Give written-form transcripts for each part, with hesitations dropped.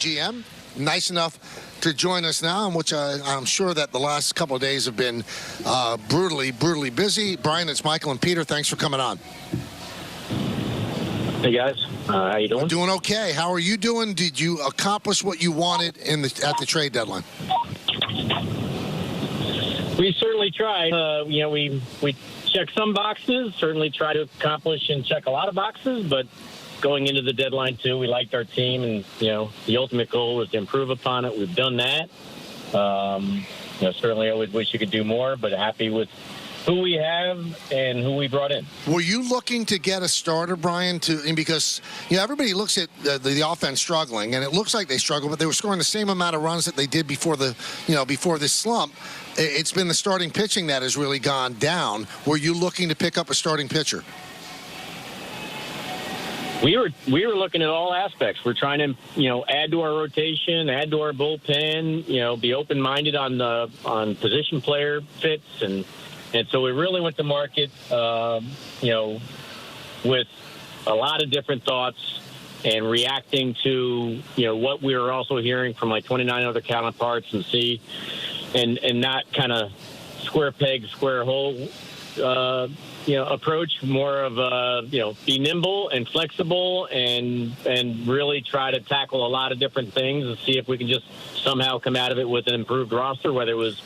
GM, nice enough to join us now, in which I'm sure that the last couple of days have been brutally busy. Brian, it's Michael and Peter. Thanks for coming on. Hey, guys. How you doing? We're doing okay. How are you doing? Did you accomplish what you wanted at the trade deadline? We certainly tried. We checked some boxes, certainly tried to accomplish and check a lot of boxes, but going into the deadline, too, we liked our team, and, the ultimate goal was to improve upon it. We've done that. Certainly I would wish you could do more, but happy with who we have and who we brought in. Were you looking to get a starter, Brian? Because everybody looks at the offense struggling, and it looks like they struggle, but they were scoring the same amount of runs that they did before this slump. It's been the starting pitching that has really gone down. Were you looking to pick up a starting pitcher? We were looking at all aspects. We're trying to add to our rotation, add to our bullpen, be open-minded on position player fits, and so we really went to market with a lot of different thoughts and reacting to what we were also hearing from like 29 other counterparts and not kind of square peg square hole approach, more of be nimble and flexible and really try to tackle a lot of different things and see if we can just somehow come out of it with an improved roster, whether it was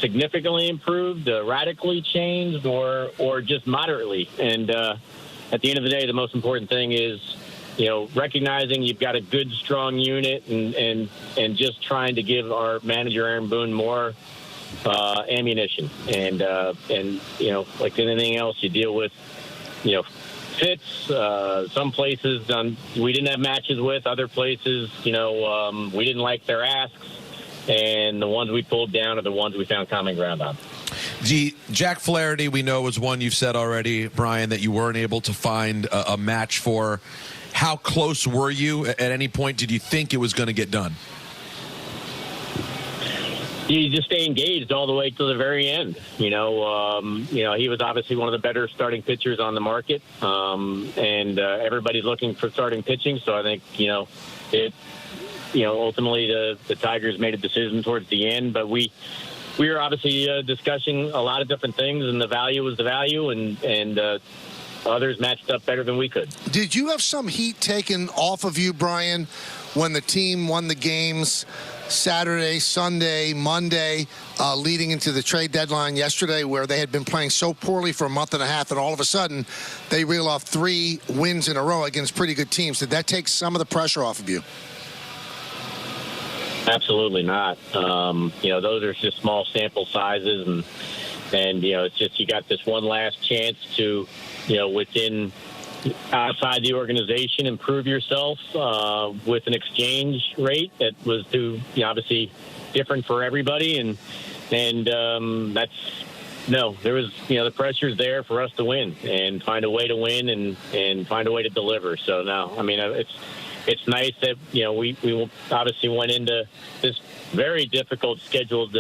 significantly improved, radically changed, or just moderately. And at the end of the day, the most important thing is recognizing you've got a good, strong unit and just trying to give our manager Aaron Boone more ammunition, and like anything else, you deal with fits. Some places we didn't have matches with, other places we didn't like their asks, and the ones we pulled down are the ones we found common ground on. Jack Flaherty, we know, was one you've said already, Brian, that you weren't able to find a match for. How close were you? At any point did you think it was going to get done? You just stay engaged all the way to the very end. He was obviously one of the better starting pitchers on the market, and everybody's looking for starting pitching. So I think ultimately the Tigers made a decision towards the end, but we were obviously discussing a lot of different things, and the value was the value, and others matched up better than we could. Did you have some heat taken off of you, Brian, when the team won the games Saturday, Sunday, Monday, leading into the trade deadline yesterday, where they had been playing so poorly for a month and a half, and all of a sudden they reel off 3 wins in a row against pretty good teams? Did that take some of the pressure off of you? Absolutely not. Those are just small sample sizes, and it's just you got this one last chance to, within outside the organization, improve yourself with an exchange rate that was obviously different for everybody, and there was the pressure's there for us to win and find a way to win and find a way to deliver. So no, it's nice that we obviously went into this very difficult scheduled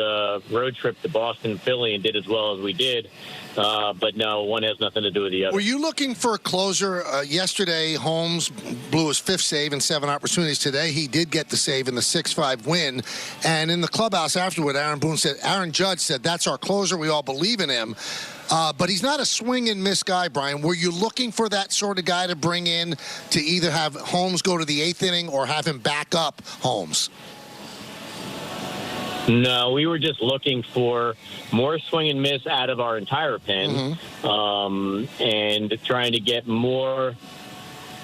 road trip to Boston and Philly and did as well as we did. But no, one has nothing to do with the other. Were you looking for a closer? Yesterday, Holmes blew his 5th save in 7 opportunities. Today, he did get the save in the 6-5 win. And in the clubhouse afterward, Aaron Judge said, that's our closer. We all believe in him. But he's not a swing and miss guy, Brian. Were you looking for that sort of guy to bring in to either have Holmes go to the 8th inning or have him back up Holmes? No, we were just looking for more swing and miss out of our entire pen, and trying to get more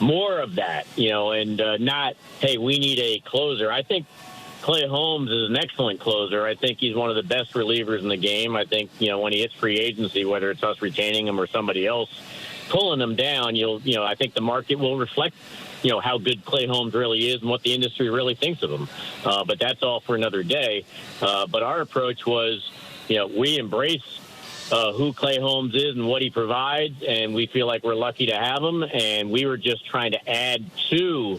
of that, and not, hey, we need a closer. I think Clay Holmes is an excellent closer. I think he's one of the best relievers in the game. I think, when he hits free agency, whether it's us retaining him or somebody else pulling him down, I think the market will reflect how good Clay Holmes really is and what the industry really thinks of him. But that's all for another day. But our approach was, we embrace who Clay Holmes is and what he provides, and we feel like we're lucky to have him. And we were just trying to add to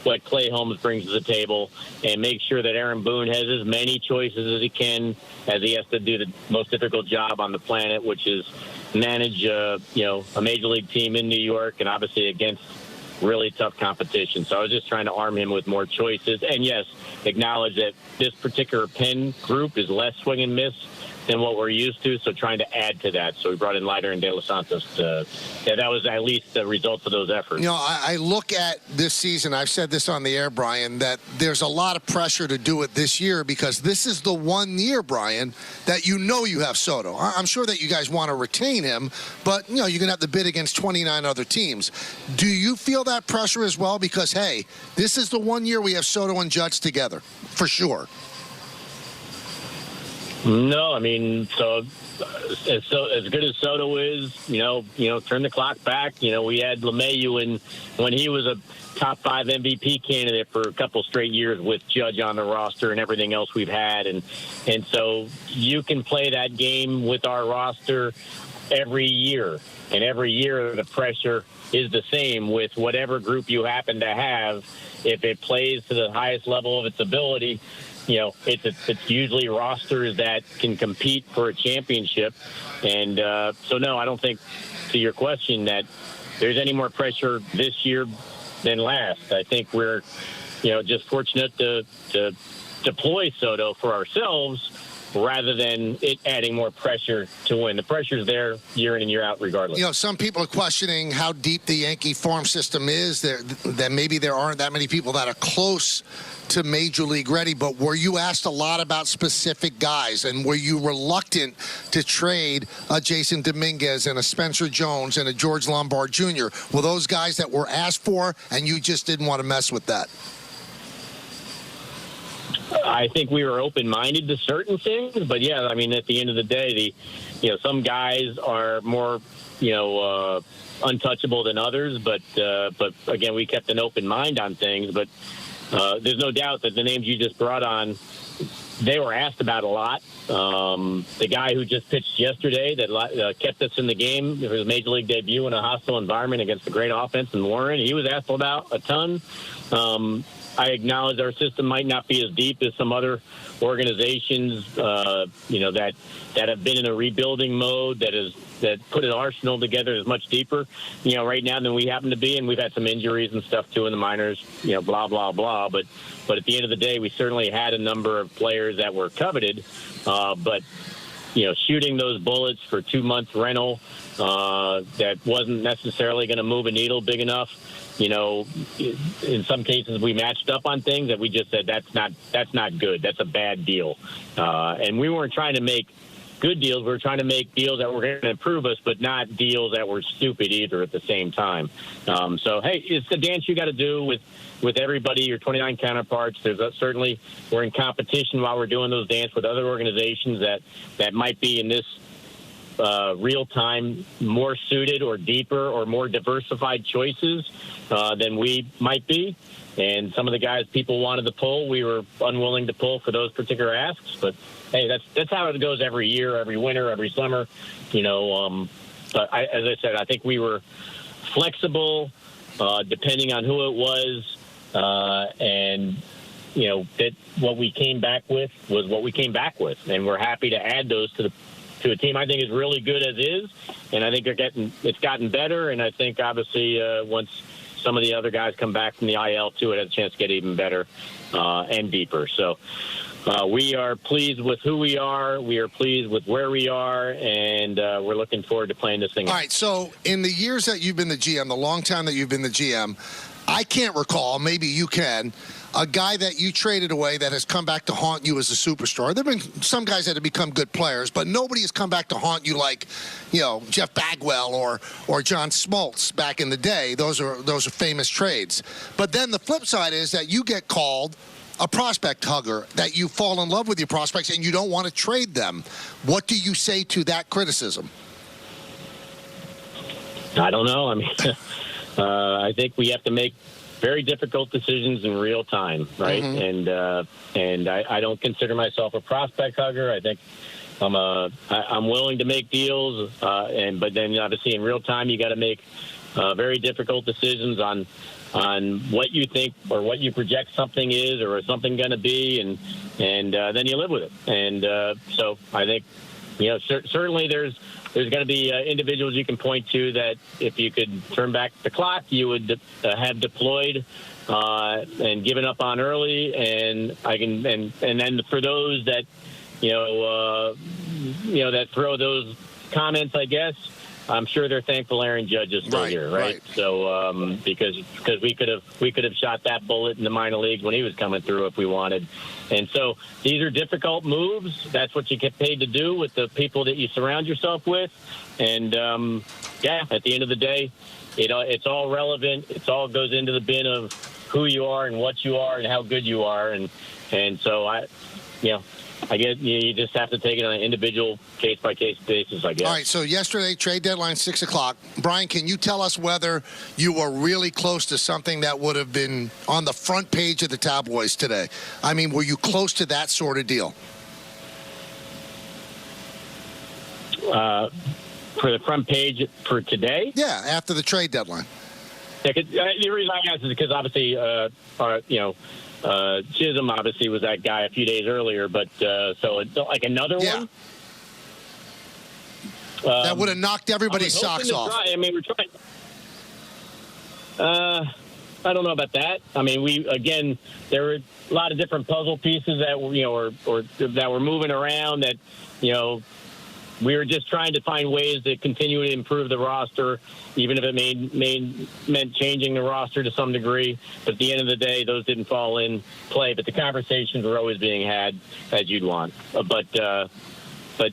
what Clay Holmes brings to the table and make sure that Aaron Boone has as many choices as he can, as he has to do the most difficult job on the planet, which is manage, a major league team in New York and obviously against really tough competition. So I was just trying to arm him with more choices. And, yes, acknowledge that this particular pen group is less swing and miss than what we're used to, so trying to add to that. So we brought in Leiter and De Los Santos. That was at least the result of those efforts. You know, I look at this season, I've said this on the air, Brian, that there's a lot of pressure to do it this year because this is the one year, Brian, that you have Soto. I'm sure that you guys want to retain him, but, you're going to have to bid against 29 other teams. Do you feel that pressure as well? Because, hey, this is the one year we have Soto and Judge together, for sure. No, I mean, so as good as Soto is, turn the clock back. We had LeMahieu when he was a top 5 MVP candidate for a couple straight years with Judge on the roster and everything else we've had. And so you can play that game with our roster every year. And every year the pressure is the same with whatever group you happen to have. If it plays to the highest level of its ability, it's usually rosters that can compete for a championship. And so, no, I don't think, to your question, that there's any more pressure this year than last. I think we're, just fortunate to deploy Soto for ourselves rather than it adding more pressure to win. The pressure's there year in and year out regardless. Some people are questioning how deep the Yankee farm system is. That maybe there aren't that many people that are close to Major League ready, but were you asked a lot about specific guys, and were you reluctant to trade a Jason Dominguez and a Spencer Jones and a George Lombard Jr.? Were those guys that were asked for, and you just didn't want to mess with that? I think we were open-minded to certain things, but yeah, I mean, at the end of the day, some guys are more, untouchable than others, but again, we kept an open mind on things. But there's no doubt that the names you just brought on, they were asked about a lot. The guy who just pitched yesterday that kept us in the game for his Major League debut in a hostile environment against a great offense in Warren, he was asked about a ton. I acknowledge our system might not be as deep as some other organizations, that have been in a rebuilding mode, that put an arsenal together is much deeper, right now than we happen to be. And we've had some injuries and stuff too in the minors, blah, blah, blah. But at the end of the day, we certainly had a number of players that were coveted. But shooting those bullets for 2 months rental, that wasn't necessarily going to move a needle big enough. In some cases we matched up on things that we just said, that's not good. That's a bad deal. And we weren't trying to make good deals. We were trying to make deals that were going to improve us, but not deals that were stupid either at the same time. So, hey, it's the dance you got to do with everybody, your 29 counterparts. There's certainly we're in competition while we're doing those dance with other organizations that might be in this real time more suited or deeper or more diversified choices than we might be. And some of the guys people wanted to pull, we were unwilling to pull for those particular asks. But hey, that's how it goes every year, every winter, every summer. But as I said, I think we were flexible depending on who it was, and that what we came back with was what we came back with, and we're happy to add those to a team I think is really good as is, and I think it's gotten better, and I think obviously once some of the other guys come back from the IL too, it has a chance to get even better and deeper. So we are pleased with who we are. We are pleased with where we are, and we're looking forward to playing this thing. All right, so in the years that you've been the GM, the long time that you've been the GM, I can't recall, maybe you can, a guy that you traded away that has come back to haunt you as a superstar. There have been some guys that have become good players, but nobody has come back to haunt you like, Jeff Bagwell or John Smoltz back in the day. Those are famous trades. But then the flip side is that you get called a prospect hugger, that you fall in love with your prospects and you don't want to trade them. What do you say to that criticism? I don't know. I mean, I think we have to make very difficult decisions in real time, right? Mm-hmm. And I don't consider myself a prospect hugger. I think I'm willing to make deals, but then obviously in real time you got to make very difficult decisions on what you think or what you project something is or something going to be, and then you live with it. And so I think certainly there's going to be individuals you can point to that if you could turn back the clock, you would have deployed and given up on early. And then for those that that throw those comments, I guess I'm sure they're thankful Aaron Judge is still here, right? So because we could have shot that bullet in the minor leagues when he was coming through if we wanted. And so these are difficult moves. That's what you get paid to do with the people that you surround yourself with. And at the end of the day, it's all relevant. It all goes into the bin of who you are and what you are and how good you are. And so I guess you just have to take it on an individual case-by-case basis, I guess. All right, so yesterday, trade deadline, 6 o'clock. Brian, can you tell us whether you were really close to something that would have been on the front page of the tabloids today? I mean, were you close to that sort of deal? For the front page for today? Yeah, after the trade deadline. Yeah, the reason I asked is because obviously, Chisholm obviously was that guy a few days earlier, but so it's like another one. That would have knocked everybody's socks off. I mean, we're trying. I don't know about that. I mean, there were a lot of different puzzle pieces that were, or that were moving around that, we were just trying to find ways to continue to improve the roster, even if it meant changing the roster to some degree. But at the end of the day, those didn't fall in play. But the conversations were always being had as you'd want. But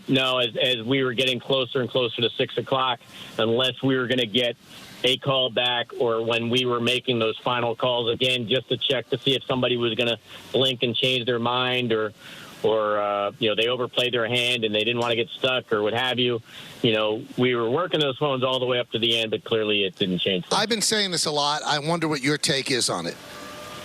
no, as we were getting closer and closer to 6 o'clock, unless we were going to get a call back or when we were making those final calls again, just to check to see if somebody was going to blink and change their mind or they overplayed their hand and they didn't want to get stuck or what have you. We were working those phones all the way up to the end, but clearly it didn't change. I've been saying this a lot. I wonder what your take is on it.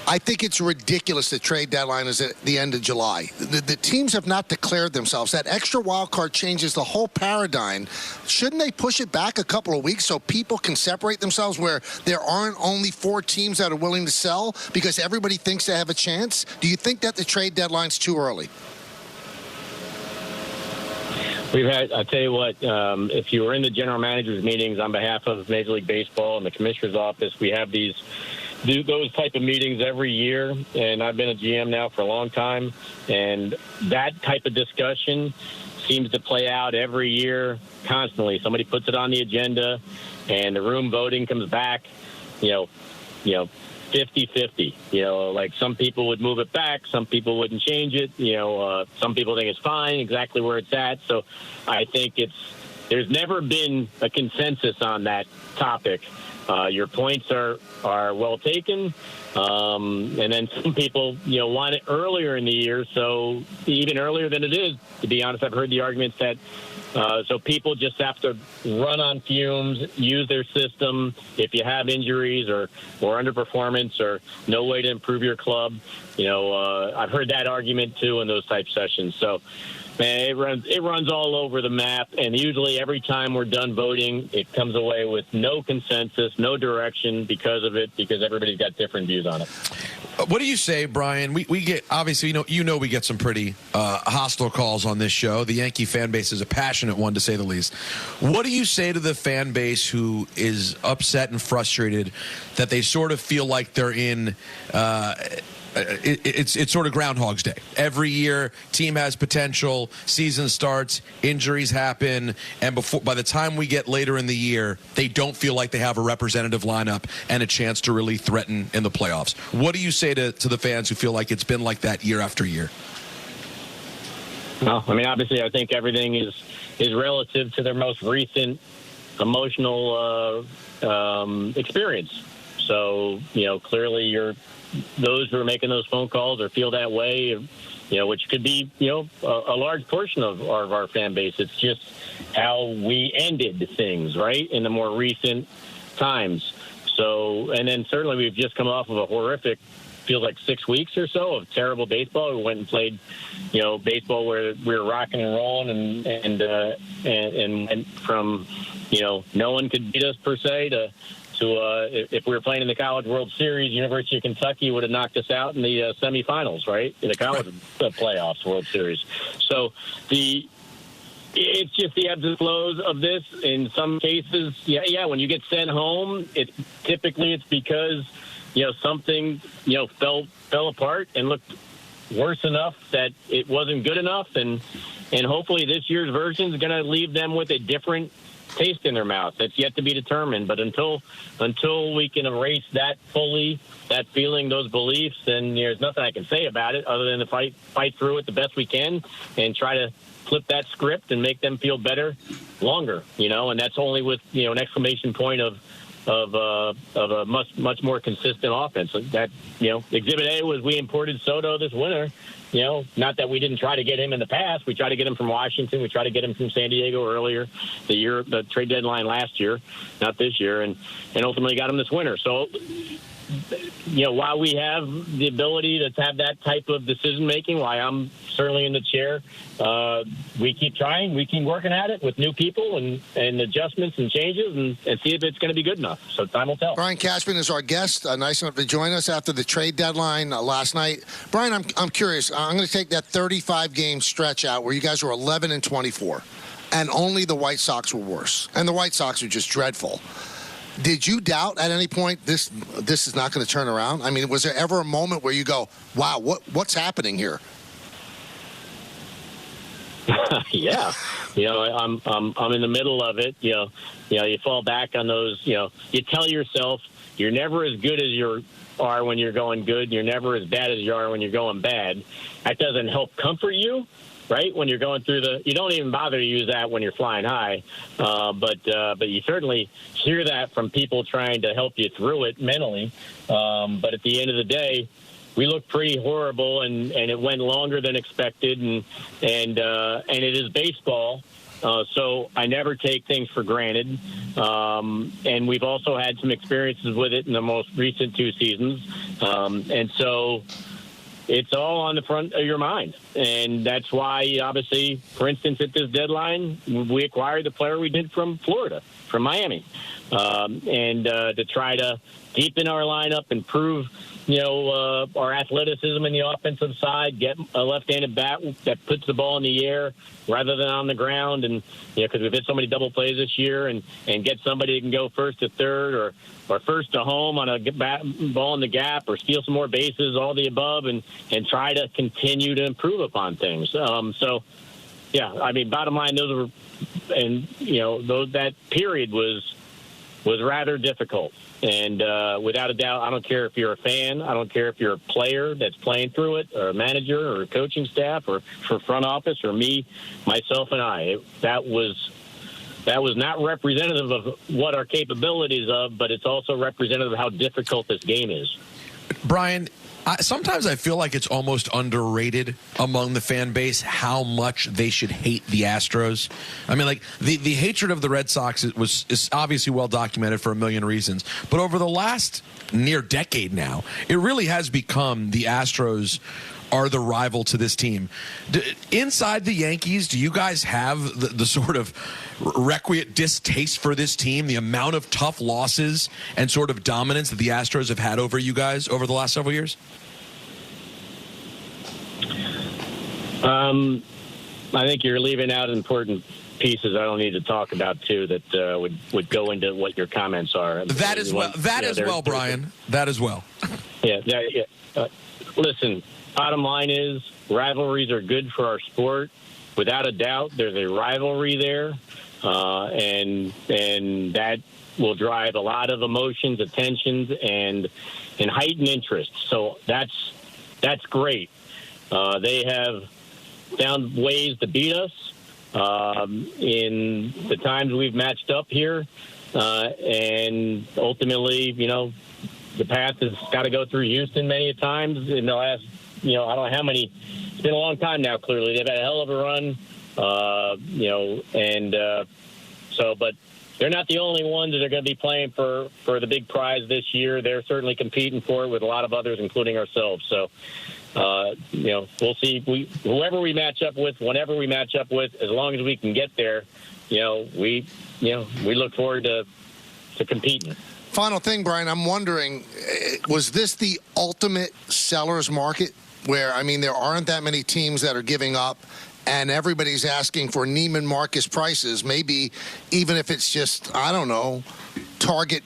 I think it's ridiculous the trade deadline is at the end of July. The teams have not declared themselves. That extra wild card changes the whole paradigm. Shouldn't they push it back a couple of weeks so people can separate themselves where there aren't only 4 teams that are willing to sell because everybody thinks they have a chance? Do you think that the trade deadline's too early? I'll tell you what, if you were in the general manager's meetings on behalf of Major League Baseball and the commissioner's office, we have those type of meetings every year, and I've been a GM now for a long time, and that type of discussion seems to play out every year constantly. Somebody puts it on the agenda, and the room voting comes back, 50-50. Like some people would move it back, some people wouldn't change it. Some people think it's fine, exactly where it's at. So I think there's never been a consensus on that topic. Your points are well taken. And then some people, want it earlier in the year. So even earlier than it is, to be honest, I've heard the arguments that so people just have to run on fumes, use their system. If you have injuries or underperformance or no way to improve your club, I've heard that argument too in those type sessions. So, man, it runs all over the map, and usually every time we're done voting, it comes away with no consensus, no direction because of it, because everybody's got different views on it. What do you say, Brian? We get, obviously, we get some pretty hostile calls on this show. The Yankee fan base is a passionate one, to say the least. What do you say to the fan base who is upset and frustrated that they sort of feel like they're in it's sort of Groundhog's Day. Every year, team has potential, season starts, injuries happen, and by the time we get later in the year, they don't feel like they have a representative lineup and a chance to really threaten in the playoffs. What do you say to the fans who feel like it's been like that year after year? Well, obviously, I think everything is relative to their most recent emotional experience. So, clearly those who are making those phone calls or feel that way, which could be, a large portion of our fan base. It's just how we ended things, right, in the more recent times. So, and then certainly we've just come off of a horrific, feels like 6 weeks or so of terrible baseball. We went and played, baseball where we were rocking and rolling and from, no one could beat us per se to if we were playing in the College World Series, University of Kentucky would have knocked us out in the semifinals, right, in the college playoffs World Series. So It's just the ebbs and flows of this. In some cases, when you get sent home, it's because, something, fell apart and looked worse enough that it wasn't good enough. And hopefully this year's version is going to leave them with a different taste in their mouth. That's yet to be determined. But until we can erase that fully, that feeling, those beliefs, then there's nothing I can say about it other than to fight through it the best we can and try to flip that script and make them feel better longer, and that's only with, an exclamation point of a much more consistent offense. That, Exhibit A was we imported Soto this winter. Not that we didn't try to get him in the past. We tried to get him from Washington. We tried to get him from San Diego earlier the trade deadline last year, not this year, and ultimately got him this winter. So, while we have the ability to have that type of decision making, why I'm certainly in the chair, we keep trying, we keep working at it with new people and adjustments and changes and see if it's going to be good enough. So time will tell. Brian Cashman is our guest. Nice enough to join us after the trade deadline last night. Brian, I'm curious. I'm going to take that 35-game stretch out where you guys were 11-24, and only the White Sox were worse, and the White Sox were just dreadful. Did you doubt at any point this is not going to turn around? I mean, was there ever a moment where you go, "Wow, what's happening here"? Yeah, I'm in the middle of it. You fall back on those. You tell yourself you're never as good as you are when you're going good. You're never as bad as you are when you're going bad. That doesn't help comfort you. Right, when you're going through you don't even bother to use that when you're flying high, but you certainly hear that from people trying to help you through it mentally. But at the end of the day, we look pretty horrible, and it went longer than expected, and it is baseball. So I never take things for granted. And we've also had some experiences with it in the most recent two seasons, and so. It's all on the front of your mind. And that's why, obviously, for instance, at this deadline, we acquired the player we did from Florida, from Miami, and to try to deepen our lineup, improve, our athleticism in the offensive side, get a left-handed bat that puts the ball in the air rather than on the ground. And, because we've hit so many double plays this year, and get somebody who can go first to third or first to home on a ball in the gap or steal some more bases, all the above, and try to continue to improve upon things. So, yeah, I mean, bottom line, those were, and, that period was rather difficult. And without a doubt, I don't care if you're a fan. I don't care if you're a player that's playing through it, or a manager, or a coaching staff, or for front office, or me, myself, and I. That was not representative of what our capabilities of, but it's also representative of how difficult this game is. Brian, sometimes I feel like it's almost underrated among the fan base how much they should hate the Astros. I mean, like, the hatred of the Red Sox is obviously well documented for a million reasons. But over the last near decade now, it really has become the Astros are the rival to this team. Inside the Yankees, do you guys have the sort of requisite distaste for this team, the amount of tough losses and sort of dominance that the Astros have had over you guys over the last several years? I think you're leaving out important pieces I don't need to talk about, too, that would go into what your comments are. That as well. That as well, Brian. That as well. Yeah. Listen, bottom line is rivalries are good for our sport. Without a doubt, there's a rivalry there, and that will drive a lot of emotions, attentions, and heightened interest. So that's great. They have found ways to beat us in the times we've matched up here, and ultimately, the path has got to go through Houston many times in the last, I don't know how many. It's been a long time now. Clearly, they've had a hell of a run, but they're not the only ones that are going to be playing for the big prize this year. They're certainly competing for it with a lot of others, including ourselves. So, we'll see. Whoever we match up with, whenever we match up with, as long as we can get there, we look forward to competing. Final thing, Brian, I'm wondering, was this the ultimate seller's market where, I mean, there aren't that many teams that are giving up and everybody's asking for Neiman Marcus prices, maybe even if it's just, I don't know, Target,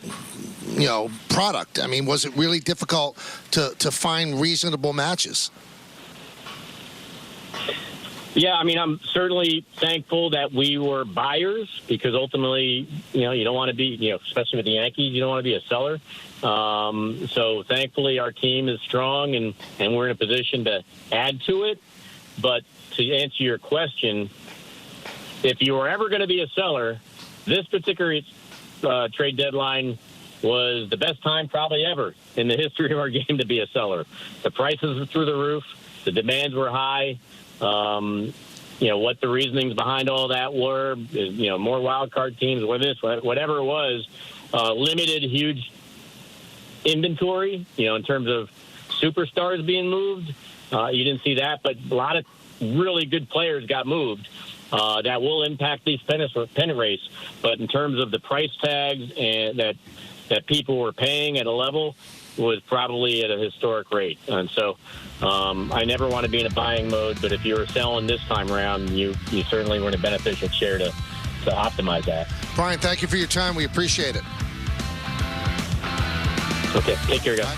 product. I mean, was it really difficult to find reasonable matches? Yeah, I mean, I'm certainly thankful that we were buyers because ultimately, you don't want to be, especially with the Yankees, you don't want to be a seller. So thankfully our team is strong and we're in a position to add to it. But to answer your question, if you were ever going to be a seller, this particular trade deadline was the best time probably ever in the history of our game to be a seller. The prices were through the roof. The demands were high. What the reasonings behind all that were, more wild card teams, whatever it was, limited huge inventory, in terms of superstars being moved. You didn't see that, but a lot of really good players got moved. That will impact these pennant race. But in terms of the price tags and that people were paying at a level was probably at a historic rate. And so I never want to be in a buying mode, but if you were selling this time around, you certainly were in a beneficial share to optimize that. Brian, thank you for your time. We appreciate it. Okay, take care, guys.